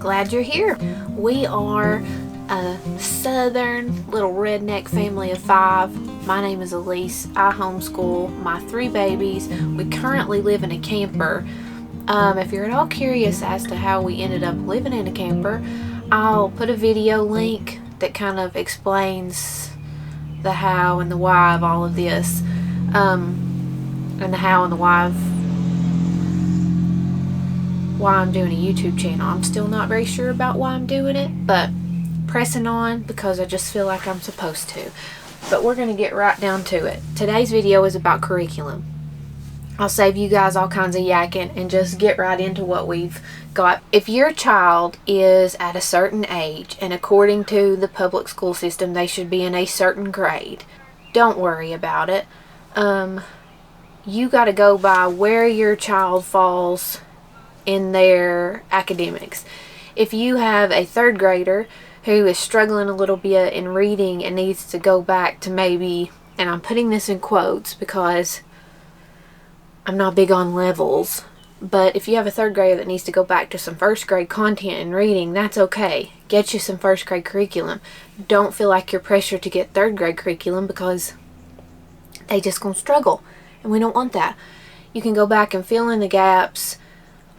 glad you're here. We are a southern little redneck family of 5. My name is Elise. I homeschool my 3 babies. We currently live in a camper. If you're at all curious as to how we ended up living in a camper, I'll put a video link that kind of explains the how and the why of all of this, and the how and the why I'm doing a YouTube channel. I'm still not very sure about why I'm doing it, but pressing on because I just feel like I'm supposed to. But we're going to get right down to it. Today's video is about curriculum. I'll save you guys all kinds of yakking and just get right into what we've got. If your child is at a certain age, and according to the public school system they should be in a certain grade, don't worry about it. You got to go by where your child falls in their academics. If you have a 3rd grader who is struggling a little bit in reading and needs to go back to maybe, and I'm putting this in quotes because I'm not big on levels, but if you have a 3rd grader that needs to go back to some 1st grade content and reading, that's okay. Get you some 1st grade curriculum. Don't feel like you're pressured to get 3rd grade curriculum because they just gonna struggle, and we don't want that. You can go back and fill in the gaps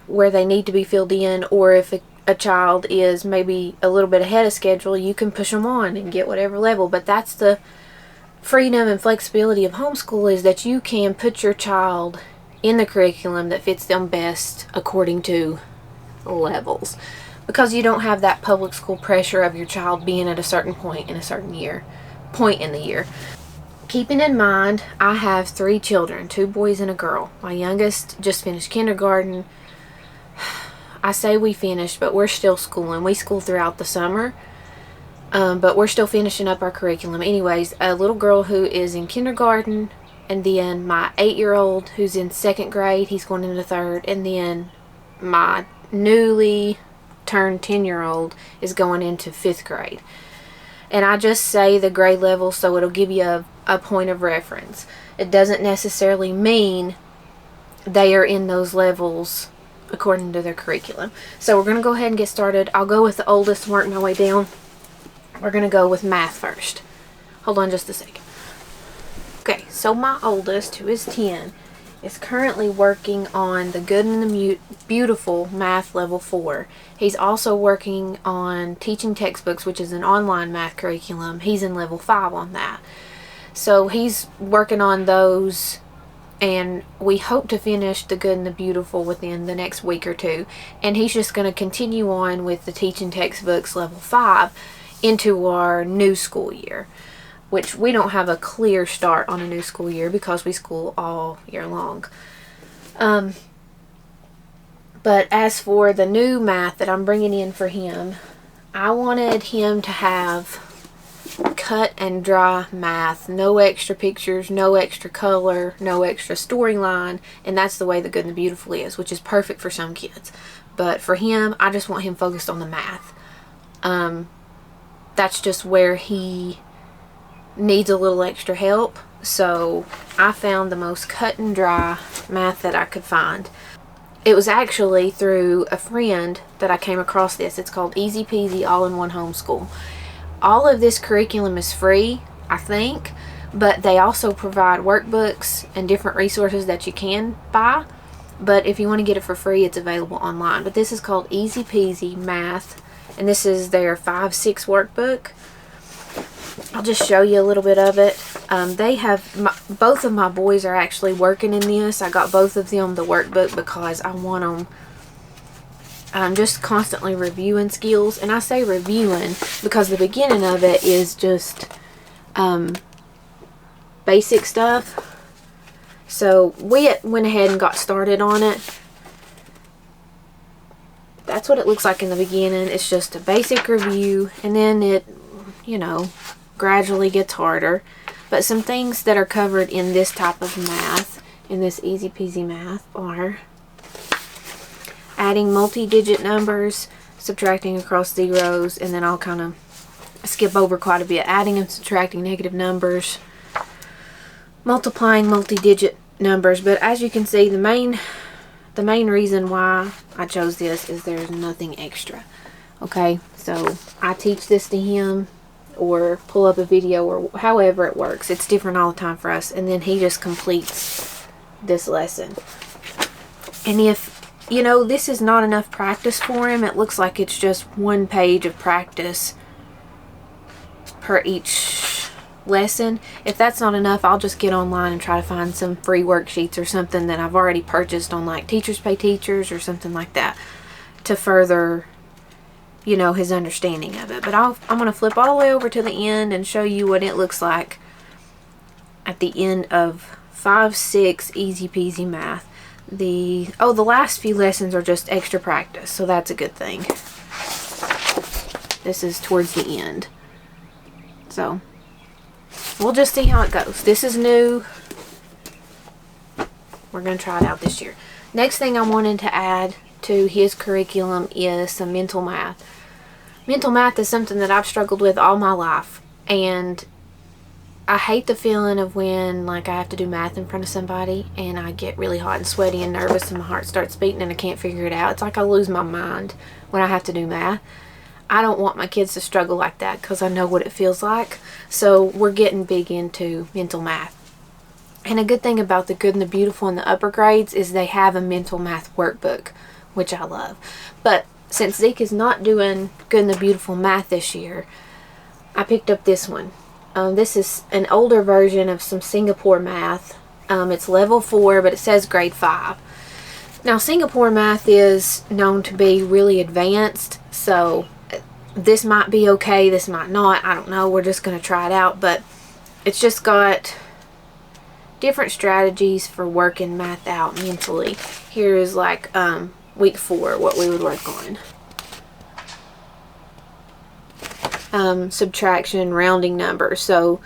where they need to be filled in, or if a child is maybe a little bit ahead of schedule, you can push them on and get whatever level. But that's the freedom and flexibility of homeschool, is that you can put your child in the curriculum that fits them best according to levels, because you don't have that public school pressure of your child being at a certain point in the year. Keeping in mind, I have 3 children, 2 boys and a girl. My youngest just finished kindergarten. I say we finished, but we're still schooling. We school throughout the summer, but we're still finishing up our curriculum. Anyways, a little girl who is in kindergarten, and then my 8-year-old who's in 2nd grade, he's going into 3rd, and then my newly turned 10-year-old is going into 5th grade. And I just say the grade level so it'll give you a point of reference. It doesn't necessarily mean they are in those levels according to their curriculum. So we're going to go ahead and get started. I'll go with the oldest and work my way down. We're going to go with math first. Hold on just a second. Okay, so my oldest, who is 10, is currently working on the Good and the Beautiful Math Level 4. He's also working on teaching textbooks, which is an online math curriculum. He's in level 5 on that. So he's working on those, and we hope to finish the Good and the Beautiful within the next week or 2. And he's just going to continue on with the teaching textbooks level 5 into our new school year, which we don't have a clear start on a new school year because we school all year long. But as for the new math that I'm bringing in for him, I wanted him to have cut and dry math. No extra pictures, no extra color, no extra storyline. And that's the way the Good and the Beautiful is, which is perfect for some kids. But for him, I just want him focused on the math. That's just where he needs a little extra help. So I found the most cut and dry math that I could find. It was actually through a friend that I came across this. It's called Easy Peasy All-in-One Homeschool. All of this curriculum is free, I think, but they also provide workbooks and different resources that you can buy. But if you want to get it for free, it's available online. But this is called Easy Peasy Math, and this is their 5-6 workbook. I'll just show you a little bit of it. They have, both of my boys are actually working in this. I got both of them the workbook because I want them just constantly reviewing skills. And I say reviewing because the beginning of it is just basic stuff. So we went ahead and got started on it. That's what it looks like in the beginning. It's just a basic review, and then it, gradually gets harder. But some things that are covered in this type of math, in this Easy Peasy Math, are adding multi-digit numbers, subtracting across zeros, and then I'll kind of skip over quite a bit. Adding and subtracting negative numbers, multiplying multi-digit numbers. But as you can see, the main reason why I chose this is there's nothing extra. Okay, so I teach this to him or pull up a video or however it works. It's different all the time for us. And then he just completes this lesson. And if, you know, this is not enough practice for him, it looks like it's just 1 page of practice per each lesson. If that's not enough, I'll just get online and try to find some free worksheets or something that I've already purchased on like Teachers Pay Teachers or something like that to further, you know, his understanding of it. But I'm going to flip all the way over to the end and show you what it looks like at the end of 5-6 easy peasy math. The last few lessons are just extra practice, so that's a good thing. This is towards the end. So we'll just see how it goes. This is new. We're going to try it out this year. Next thing I wanted to add to his curriculum is some mental math. Mental math is something that I've struggled with all my life, and I hate the feeling of when like I have to do math in front of somebody and I get really hot and sweaty and nervous and my heart starts beating and I can't figure it out. It's like I lose my mind when I have to do math. I don't want my kids to struggle like that because I know what it feels like. So we're getting big into mental math. And a good thing about the Good and the Beautiful and the upper grades is they have a mental math workbook, which I love. But since Zeke is not doing Good and the Beautiful math this year, I picked up this one. This is an older version of some Singapore math. It's level 4, but it says grade 5. Now, Singapore math is known to be really advanced, so this might be okay, this might not. I don't know. We're just going to try it out, but it's just got different strategies for working math out mentally. Here is like week 4, what we would work on. Subtraction, rounding numbers. So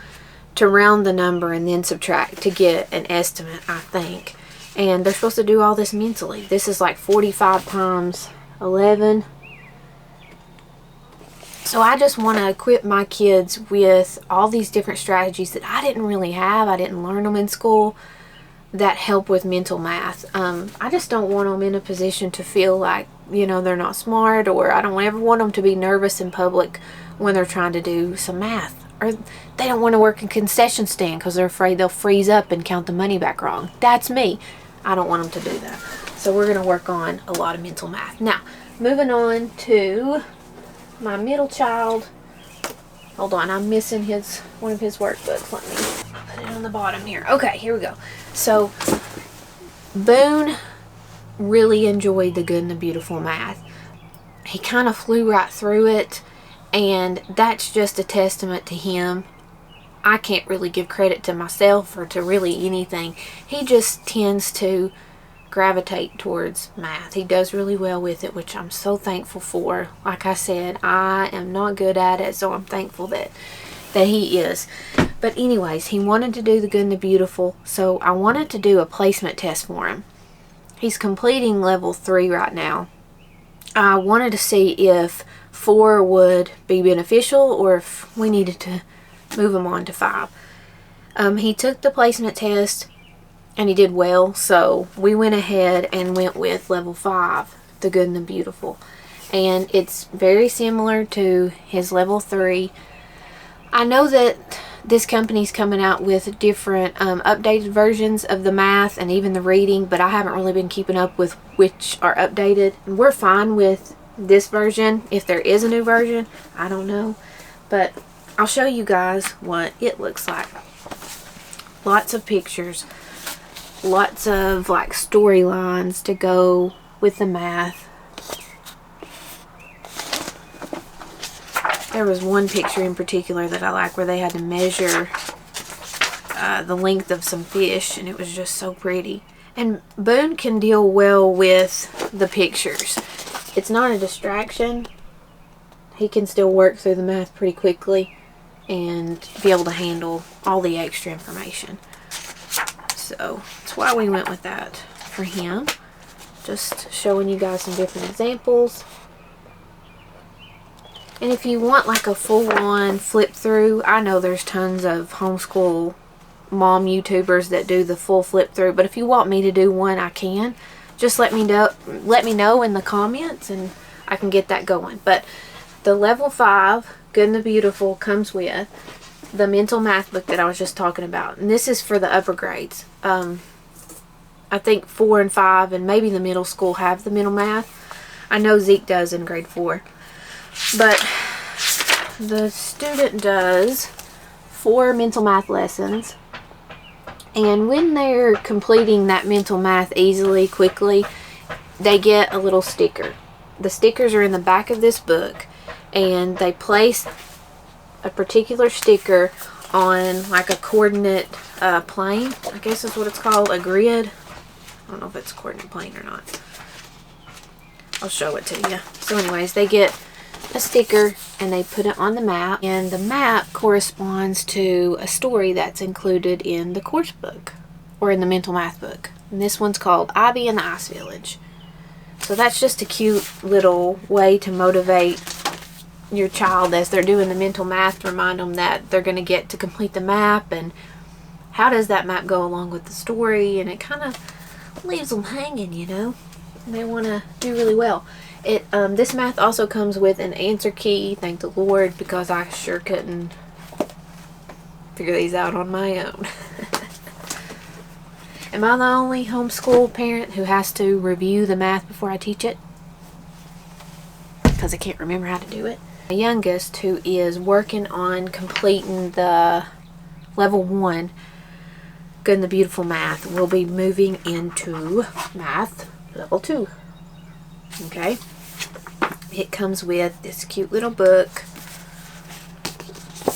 to round the number and then subtract to get an estimate, I think. And they're supposed to do all this mentally. This is like 45 times 11. So I just want to equip my kids with all these different strategies that I didn't really have. I didn't learn them in school that help with mental math. I just don't want them in a position to feel like, you know, they're not smart, or I don't ever want them to be nervous in public when they're trying to do some math, or they don't want to work in concession stand because they're afraid they'll freeze up and count the money back wrong. That's me. I don't want them to do that. So we're going to work on a lot of mental math. Now, moving on to my middle child. Hold on, I'm missing one of his workbooks. Let me put it on the bottom here. Okay, here we go. So Boone really enjoyed the Good and the Beautiful math. He kind of flew right through it, and that's just a testament to him. I can't really give credit to myself or to really anything. He just tends to gravitate towards math. He does really well with it, which I'm so thankful for. Like I said, I am not good at it, so I'm thankful that he is. But anyways, he wanted to do the Good and the Beautiful, so I wanted to do a placement test for him. He's completing level 3 right now. I wanted to see if 4 would be beneficial or if we needed to move him on to 5. He took the placement test and he did well, so we went ahead and went with level 5, the Good and the Beautiful. And it's very similar to his level 3. I know that this company's coming out with different updated versions of the math and even the reading, but I haven't really been keeping up with which are updated. And we're fine with this version. If there is a new version, I don't know. But I'll show you guys what it looks like. Lots of pictures. Lots of like storylines to go with the math. There was one picture in particular that I like where they had to measure the length of some fish, and it was just so pretty. And Boone can deal well with the pictures. It's not a distraction. He can still work through the math pretty quickly and be able to handle all the extra information. So that's why we went with that for him. Just showing you guys some different examples. And if you want like a full-on flip through, I know there's tons of homeschool mom YouTubers that do the full flip through, but if you want me to do one, I can. Just let me know in the comments and I can get that going. But The level 5, Good and the Beautiful, comes with the mental math book that I was just talking about. And this is for the upper grades. I think 4 and 5 and maybe the middle school have the mental math. I know Zeke does in grade 4. But the student does 4 mental math lessons. And when they're completing that mental math easily, quickly, they get a little sticker. The stickers are in the back of this book. And they place a particular sticker on like a coordinate plane. I guess is what it's called, a grid. I don't know if it's a coordinate plane or not. I'll show it to you. So anyways, they get a sticker and they put it on the map. And the map corresponds to a story that's included in the course book or in the mental math book. And this one's called Ivy and the Ice Village. So that's just a cute little way to motivate your child as they're doing the mental math, to remind them that they're going to get to complete the map and how does that map go along with the story, and it kind of leaves them hanging, you know. They want to do really well. This math also comes with an answer key, thank the Lord, because I sure couldn't figure these out on my own. Am I the only homeschool parent who has to review the math before I teach it? Because I can't remember how to do it. My youngest, who is working on completing the level 1 Good and the Beautiful math, will be moving into math level 2. Okay, it comes with this cute little book.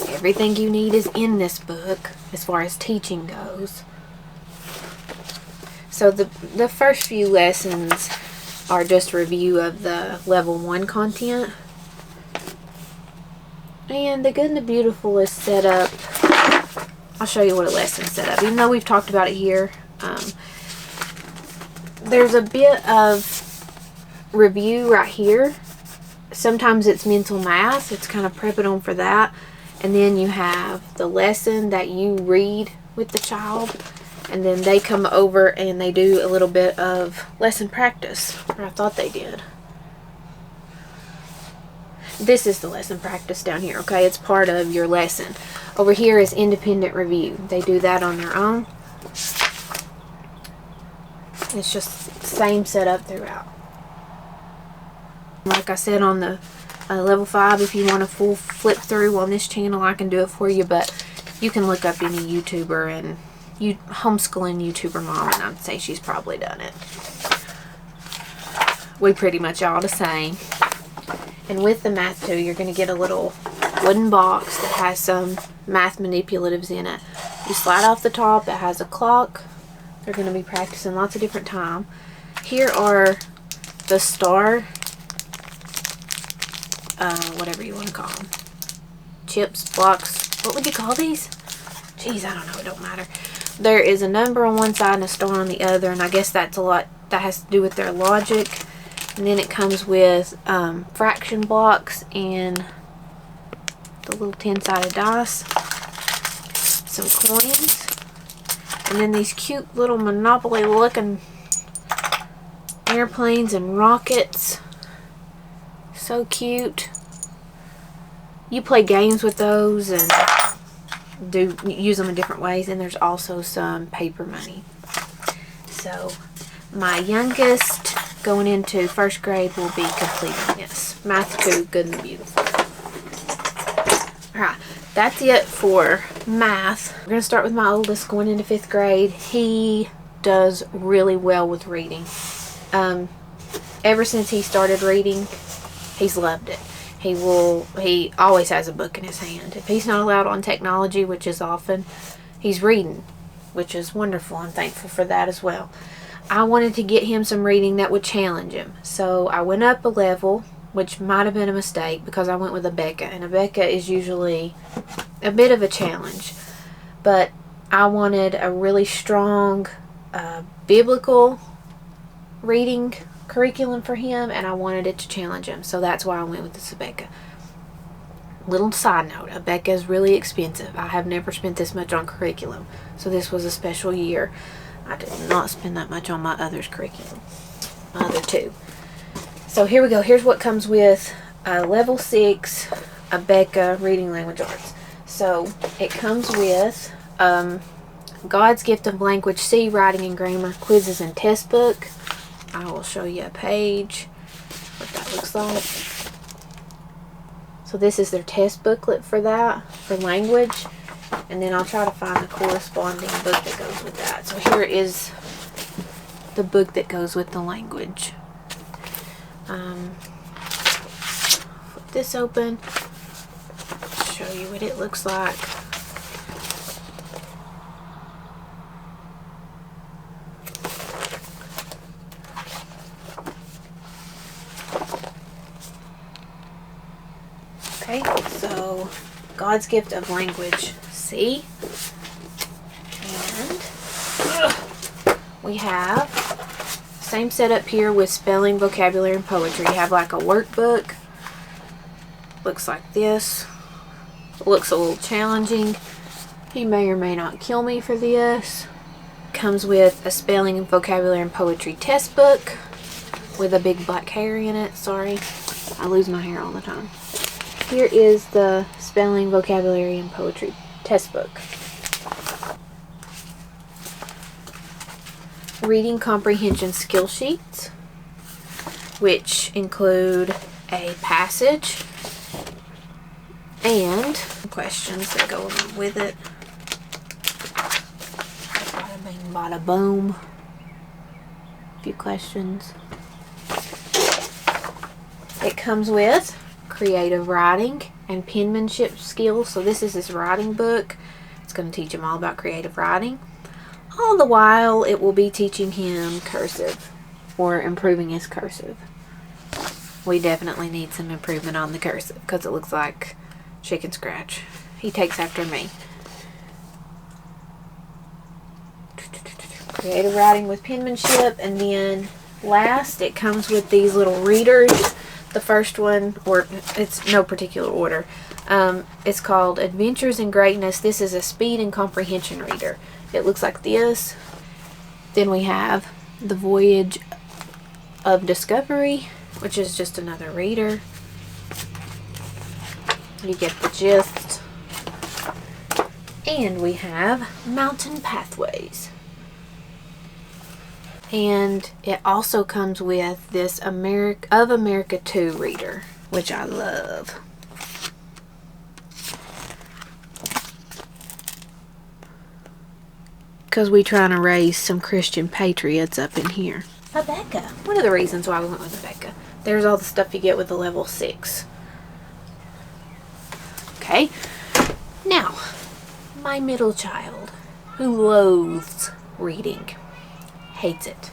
Everything you need is in this book as far as teaching goes. So the first few lessons are just a review of the level 1 content. And the Good and the Beautiful is set up. I'll show you what a lesson's set up. Even though we've talked about it here, there's a bit of review right here. Sometimes it's mental math. It's kind of prepping them for that. And then you have the lesson that you read with the child. And then they come over and they do a little bit of lesson practice. Or I thought they did. This is the lesson practice down here, okay? It's part of your lesson. Over here is independent review. They do that on their own. It's just the same setup throughout. Like I said on the level 5, if you want a full flip through on this channel, I can do it for you, but you can look up any YouTuber and homeschooling YouTuber mom, and I'd say she's probably done it. We pretty much all the same. And with the math too, you're going to get a little wooden box that has some math manipulatives in it. You slide off the top, it has a clock. They're going to be practicing lots of different time. Here are the star, whatever you want to call them. Chips, blocks, what would you call these? Jeez, I don't know, it don't matter. There is a number on one side and a star on the other, and I guess that's a lot, that has to do with their logic. And then it comes with fraction blocks and the little 10-sided dice, some coins, and then these cute little Monopoly looking airplanes and rockets. So cute. You play games with those and use them in different ways. And there's also some paper money. So my youngest, going into 1st grade, will be completing this. Math 2, Good and the Beautiful. Alright, that's it for math. We're going to start with my oldest going into 5th grade. He does really well with reading. Ever since he started reading, he's loved it. He always has a book in his hand. If he's not allowed on technology, which is often, he's reading, which is wonderful. I'm thankful for that as well. I wanted to get him some reading that would challenge him. So I went up a level, which might have been a mistake because I went with a Becca. And a Becca is usually a bit of a challenge. But I wanted a really strong biblical reading curriculum for him, and I wanted it to challenge him. So that's why I went with this Becca. Little side note, a Becca is really expensive. I have never spent this much on curriculum. So this was a special year. I did not spend that much on my other's curriculum. My other two. So here we go. Here's what comes with level 6 Abeka Reading Language Arts. So it comes with God's Gift of Language C Writing and Grammar Quizzes and Test Book. I will show you a page what that looks like. So this is their test booklet for that, for language. And then I'll try to find the corresponding book that goes with that. So here is the book that goes with the language. Flip this open. Show you what it looks like. Okay, so God's Gift of Language C. And we have same setup here with spelling, vocabulary, and poetry. You have like a workbook. Looks like this. Looks a little challenging. He may or may not kill me for this. Comes with a spelling, vocabulary, and poetry test book with a big black hair in it. Sorry, I lose my hair all the time. Here is the spelling, vocabulary, and poetry test book. Reading comprehension skill sheets, which include a passage and questions that go along with it. Bada bing, bada boom. A few questions. It comes with creative writing and penmanship skills. So this is his writing book. It's going to teach him all about creative writing. All the while, it will be teaching him cursive or improving his cursive. We definitely need some improvement on the cursive because it looks like chicken scratch. He takes after me. Creative writing with penmanship. And then last, it comes with these little readers. The first one, or it's no particular order, it's called Adventures in Greatness. This is a speed and comprehension reader. It looks like this. Then we have The Voyage of Discovery, which is just another reader. You get the gist. And we have Mountain Pathways. And it also comes with this America 2 reader, which I love. Because we're trying to raise some Christian patriots up in here. Abeka. One of the reasons why we went with Abeka. There's all the stuff you get with the level 6. Okay. Now, my middle child, who loathes reading. Hates it.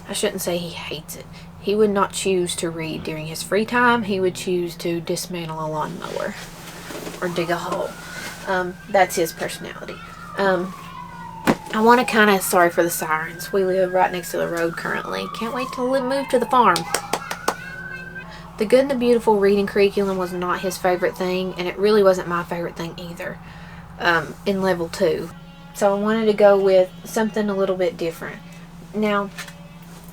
I shouldn't say he hates it. He would not choose to read during his free time. He would choose to dismantle a lawnmower or dig a hole. That's his personality. I want to kind of, sorry for the sirens. We live right next to the road currently. Can't wait to move to the farm. The Good and the Beautiful reading curriculum was not his favorite thing, and it really wasn't my favorite thing either in level 2. So I wanted to go with something a little bit different. Now,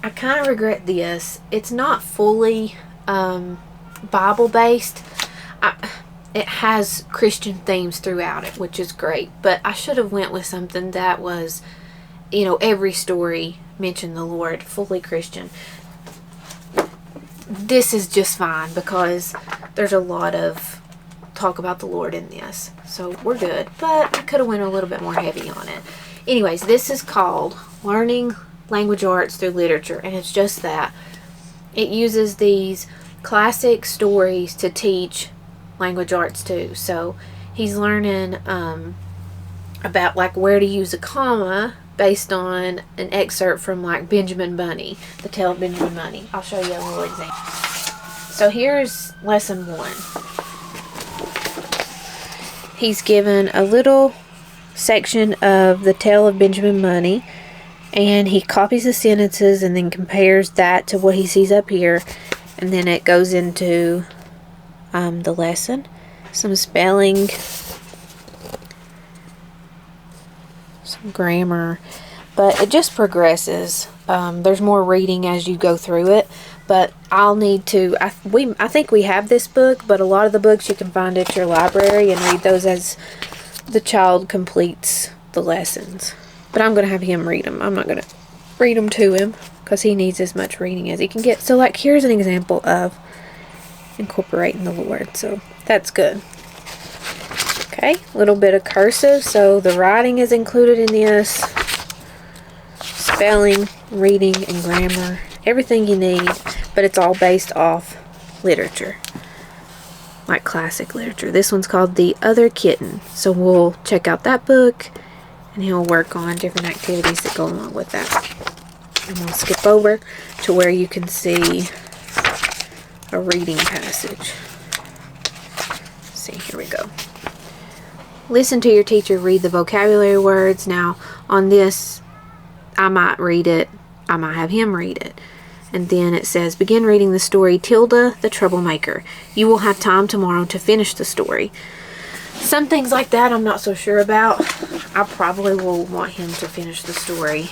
I kind of regret this. It's not fully Bible-based. It has Christian themes throughout it, which is great. But I should have went with something that was, you know, every story mentioned the Lord, fully Christian. This is just fine because there's a lot of talk about the Lord in this, so we're good, but I could have went a little bit more heavy on it. Anyways, this is called Learning Language Arts Through Literature, and it's just that. It uses these classic stories to teach language arts too. So he's learning about like where to use a comma based on an excerpt from like Benjamin Bunny, The Tale of Benjamin Bunny. I'll show you a little example. So here's lesson 1. He's given a little section of The Tale of Benjamin Bunny, and he copies the sentences and then compares that to what he sees up here, and then it goes into the lesson, some spelling, some grammar, but it just progresses. There's more reading as you go through it, but I'll need to, I think we have this book, but a lot of the books you can find at your library and read those as the child completes the lessons. But I'm going to have him read them. I'm not going to read them to him because he needs as much reading as he can get. So like here's an example of incorporating the Lord. So that's good. Okay, a little bit of cursive. So the writing is included in this. Spelling, reading, and grammar. Everything you need, but it's all based off literature. Like classic literature. This one's called The Other Kitten. So we'll check out that book and he'll work on different activities that go along with that. And we'll skip over to where you can see a reading passage. Let's see, here we go. Listen to your teacher read the vocabulary words. Now, on this, I might read it. I might have him read it. And then it says, begin reading the story, Tilda the Troublemaker. You will have time tomorrow to finish the story. Some things like that I'm not so sure about. I probably will want him to finish the story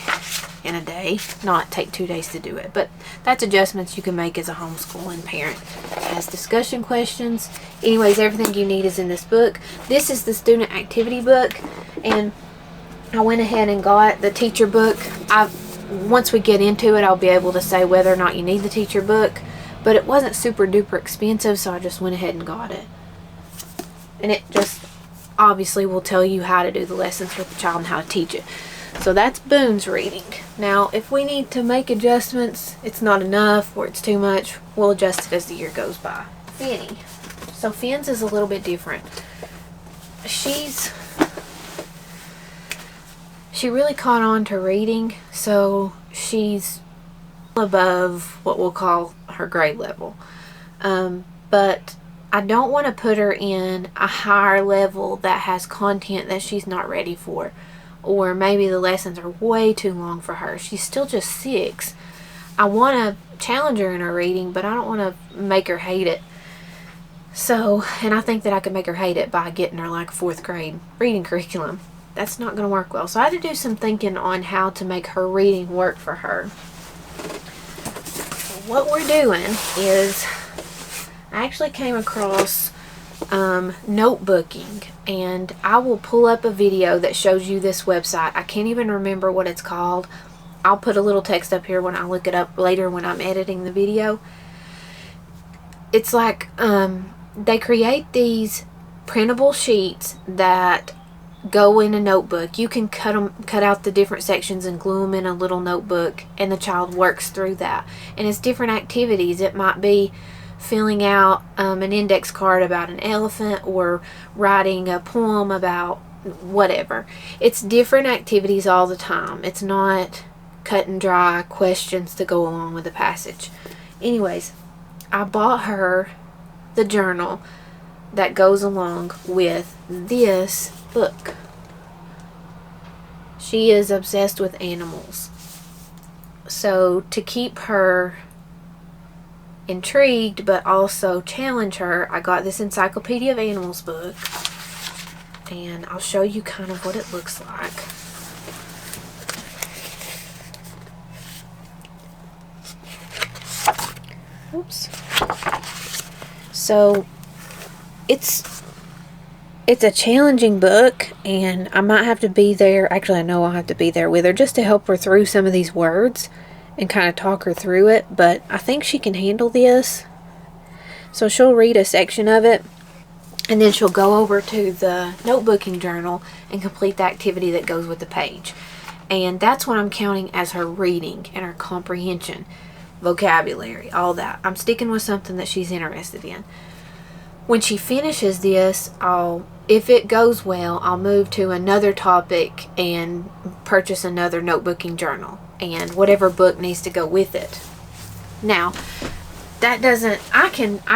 in a day, not take 2 days to do it. But that's adjustments you can make as a homeschooling parent. It has discussion questions. Anyways, everything you need is in this book. This is the student activity book, and I went ahead and got the teacher book. Once we get into it, I'll be able to say whether or not you need the teacher book, but it wasn't super duper expensive, so I just went ahead and got it. And it just obviously will tell you how to do the lessons with the child and how to teach it. So that's Boone's reading. Now, if we need to make adjustments, it's not enough or it's too much, we'll adjust it as the year goes by. Finny. So Finn's is a little bit different. She really caught on to reading, so she's above what we'll call her grade level. But I don't want to put her in a higher level that has content that she's not ready for. Or maybe the lessons are way too long for her. She's still just 6. I want to challenge her in her reading, but I don't want to make her hate it. So, and I think that I could make her hate it by getting her like a 4th grade reading curriculum. That's not going to work well. So I had to do some thinking on how to make her reading work for her. What we're doing is, I actually came across notebooking, and I will pull up a video that shows you this website. I can't even remember what it's called. I'll put a little text up here when I look it up later when I'm editing the video. It's like they create these printable sheets that go in a notebook. You can cut out the different sections and glue them in a little notebook, and the child works through that. And it's different activities. It might be filling out an index card about an elephant, or writing a poem about whatever. It's different activities all the time. It's not cut and dry questions to go along with the passage. Anyways, I bought her the journal that goes along with this book. She is obsessed with animals. So to keep her intrigued but also challenge her, I got this Encyclopedia of Animals book, and I'll show you kind of what it looks like. Oops. So it's a challenging book, and I might have to be there. Actually, I know I'll have to be there with her just to help her through some of these words and kind of talk her through it, but I think she can handle this. So she'll read a section of it, and then she'll go over to the notebooking journal and complete the activity that goes with the page. And that's what I'm counting as her reading and her comprehension, vocabulary, all that. I'm sticking with something that she's interested in. When she finishes this, if it goes well, I'll move to another topic and purchase another notebooking journal and whatever book needs to go with it. Now, that doesn't, I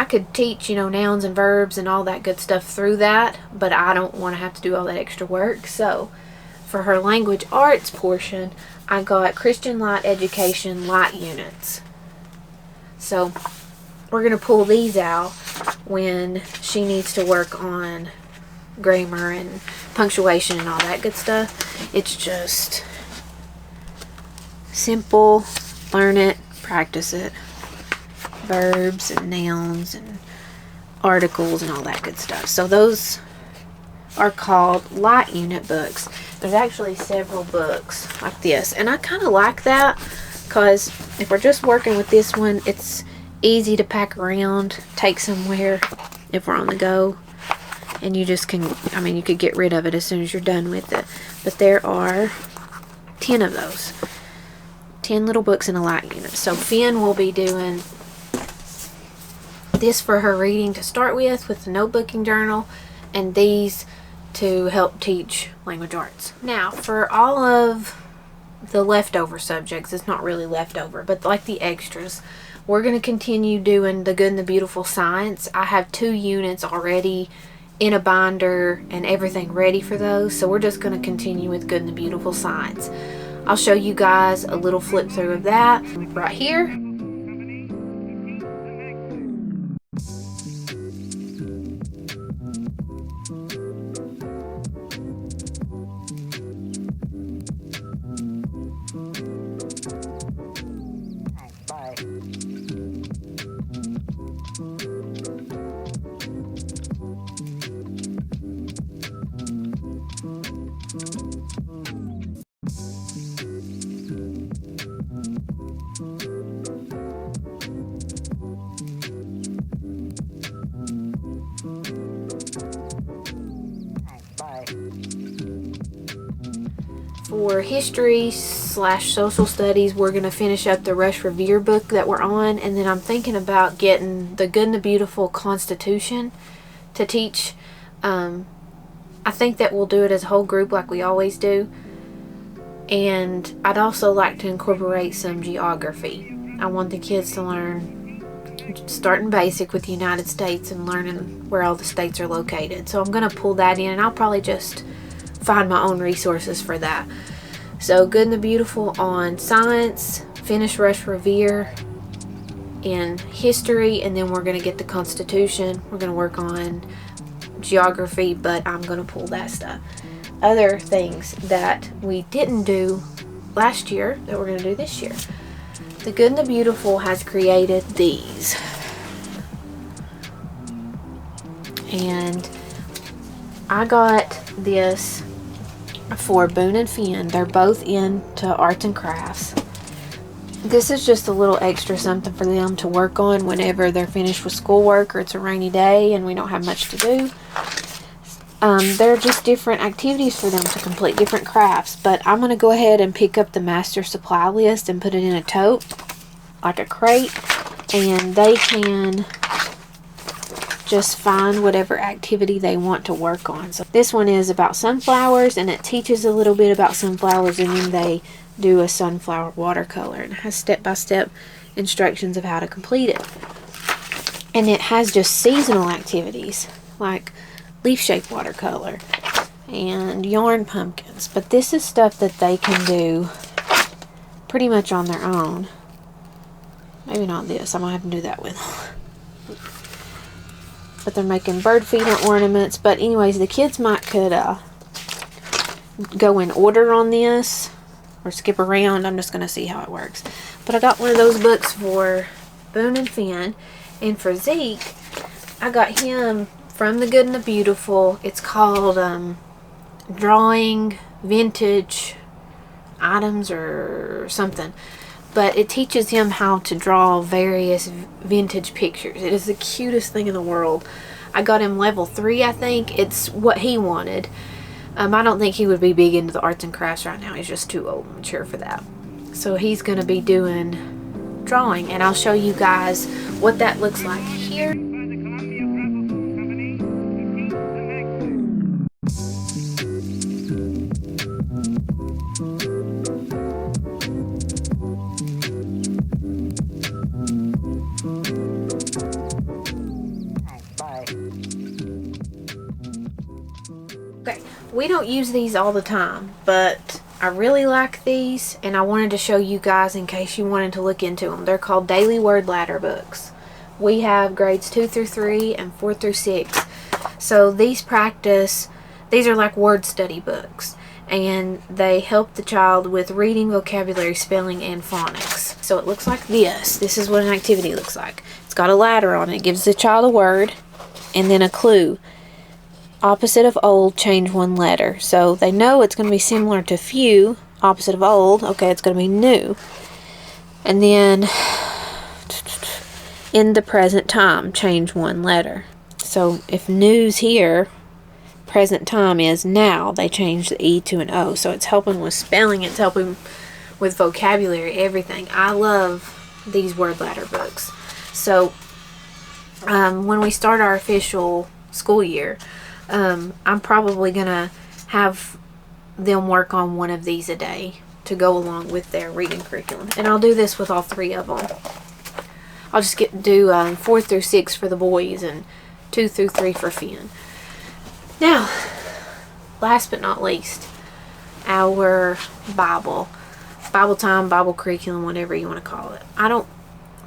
could teach, nouns and verbs and all that good stuff through that, but I don't want to have to do all that extra work. So for her language arts portion, I got Christian Light Education Light Units. So we're going to pull these out when she needs to work on grammar and punctuation and all that good stuff. It's just simple, learn it, practice it. verbs and nouns and articles and all that good stuff. So those are called light unit books. There's actually several books like this, and I kind of like that because if we're just working with this one, it's easy to pack around, take somewhere if we're on the go, and you just can, I mean, you could get rid of it as soon as you're done with it. But there are 10 of those, 10 little books in a light unit. So Finn will be doing this for her reading to start with the notebooking journal, and these to help teach language arts. Now, for all of the leftover subjects, it's not really leftover, but like the extras, we're going to continue doing the Good and the Beautiful Science. I have 2 units already in a binder and everything ready for those, so we're just going to continue with Good and the Beautiful Science. I'll show you guys a little flip through of that right here. For history / social studies, we're going to finish up the Rush Revere book that we're on, and then I'm thinking about getting the Good and the Beautiful Constitution to teach. I think that we'll do it as a whole group like we always do, and I'd also like to incorporate some geography. I want the kids to learn, starting basic with the United States and learning where all the states are located. So I'm going to pull that in, and I'll probably just find my own resources for that. So Good and the Beautiful on science, finish Rush Revere in history, and then we're going to get the Constitution. We're going to work on geography, but I'm going to pull that stuff. Other things that we didn't do last year that we're going to do this year. The Good and the Beautiful has created these, and I got this for Boone and Finn. They're both into arts and crafts. This is just a little extra something for them to work on whenever they're finished with schoolwork or it's a rainy day and we don't have much to do. They're just different activities for them to complete, different crafts. But I'm going to go ahead and pick up the master supply list and put it in a tote, like a crate, and they can just find whatever activity they want to work on. So this one is about sunflowers, and it teaches a little bit about sunflowers, and then they do a sunflower watercolor, and it has step-by-step instructions of how to complete it. And it has just seasonal activities like leaf-shaped watercolor and yarn pumpkins, but this is stuff that they can do pretty much on their own. Maybe not this, I'm gonna have to do that with them. But they're making bird feeder ornaments. But anyways, the kids could go in order on this or skip around. I'm just going to see how it works. But I got one of those books for Boone and Finn. And for Zeke, I got him from The Good and the Beautiful. It's called Drawing Vintage Items or something. But it teaches him how to draw various vintage pictures. It is the cutest thing in the world. I got him level 3, I think. It's what he wanted. I don't think he would be big into the arts and crafts right now. He's just too old and mature for that. So he's going to be doing drawing. And I'll show you guys what that looks like here. Okay, we don't use these all the time, but I really like these, and I wanted to show you guys in case you wanted to look into them. They're called Daily Word Ladder books. We have grades 2 through 3 and 4 through 6. So these are like word study books, and they help the child with reading, vocabulary, spelling, and phonics. So it looks like this. This is what an activity looks like. It's got a ladder on it. It gives the child a word and then a clue. Opposite of old, change one letter. So they know it's going to be similar to few. Opposite of old, okay, it's going to be new. And then in the present time, change one letter. So if new's here, present time is now. They change the E to an O. So it's helping with spelling. It's helping with vocabulary, everything. I love these word ladder books. So when we start our official school year, I'm probably going to have them work on one of these a day to go along with their reading curriculum. And I'll do this with all 3 of them. I'll just do 4 through 6 for the boys and 2 through 3 for Finn. Now, last but not least, our Bible time, Bible curriculum, whatever you want to call it. I don't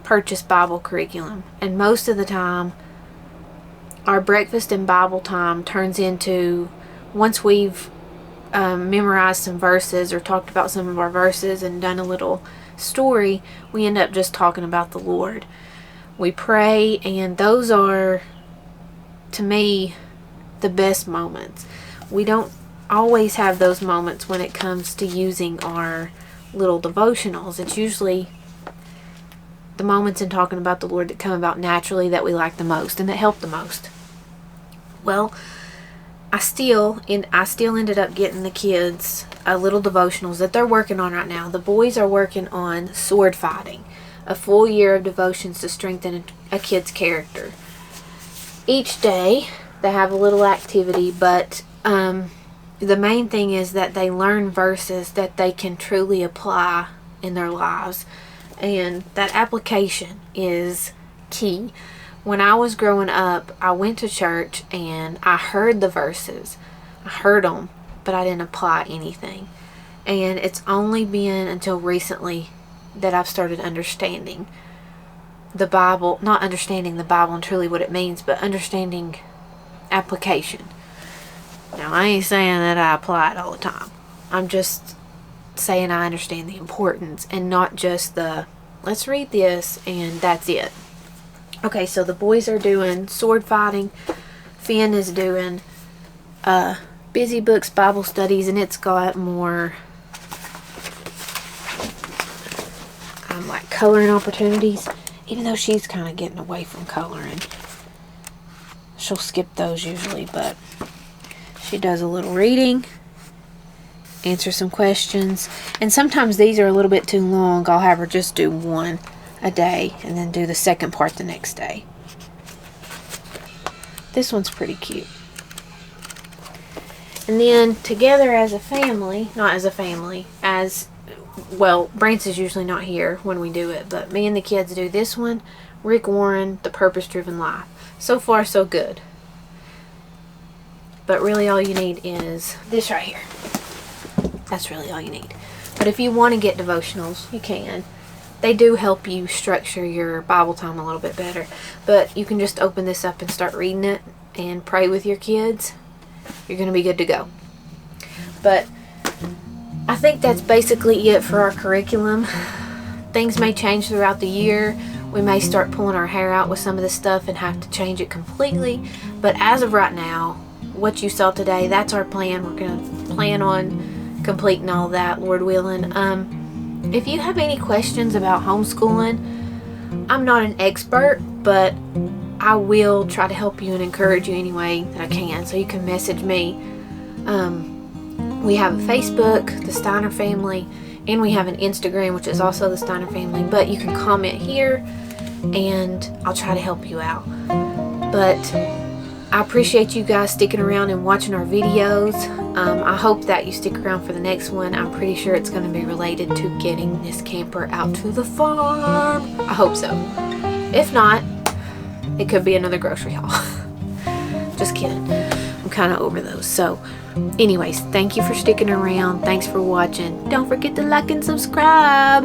purchase Bible curriculum, and most of the time our breakfast and Bible time turns into, once we've memorized some verses or talked about some of our verses and done a little story, we end up just talking about the Lord. We pray, and those are, to me, the best moments. We don't always have those moments when it comes to using our little devotionals. It's usually the moments in talking about the Lord that come about naturally that we like the most and that help the most. Well, I still ended up getting the kids little devotionals that they're working on right now. The boys are working on sword fighting, a full year of devotions to strengthen a kid's character. Each day they have a little activity, but the main thing is that they learn verses that they can truly apply in their lives, and that application is key. When I was growing up, I went to church and I heard the verses. I heard them, but I didn't apply anything. And it's only been until recently that I've started understanding the Bible, not understanding the Bible and truly what it means, but understanding application. Now, I ain't saying that I apply it all the time. I'm just saying I understand the importance and not just the, let's read this and that's it. Okay, so the boys are doing sword fighting. Finn is doing busy books, Bible studies, and it's got more like coloring opportunities. Even though she's kind of getting away from coloring. She'll skip those usually, but she does a little reading, answer some questions, and sometimes these are a little bit too long. I'll have her just do one a day and then do the second part the next day. This one's pretty cute. And then together as a family, not as a family, as well, Brance is usually not here when we do it, but me and the kids do this one, Rick Warren, The Purpose-Driven Life. So far, so good. But really all you need is this right here. That's really all you need. But if you want to get devotionals, you can. They do help you structure your Bible time a little bit better. But you can just open this up and start reading it and pray with your kids. You're going to be good to go. But I think that's basically it for our curriculum. Things may change throughout the year. We may start pulling our hair out with some of this stuff and have to change it completely. But as of right now, what you saw today, that's our plan. We're going to plan on completing all that, Lord willing. If you have any questions about homeschooling, I'm not an expert, but I will try to help you and encourage you any way that I can. So you can message me. We have a Facebook, the Steiner Family, and we have an Instagram, which is also the Steiner Family. But you can comment here, and I'll try to help you out. But I appreciate you guys sticking around and watching our videos. I hope that you stick around for the next one. I'm pretty sure it's going to be related to getting this camper out to the farm. I hope so. If not, it could be another grocery haul. Just kidding. I'm kind of over those. So anyways, thank you for sticking around. Thanks for watching. Don't forget to like and subscribe.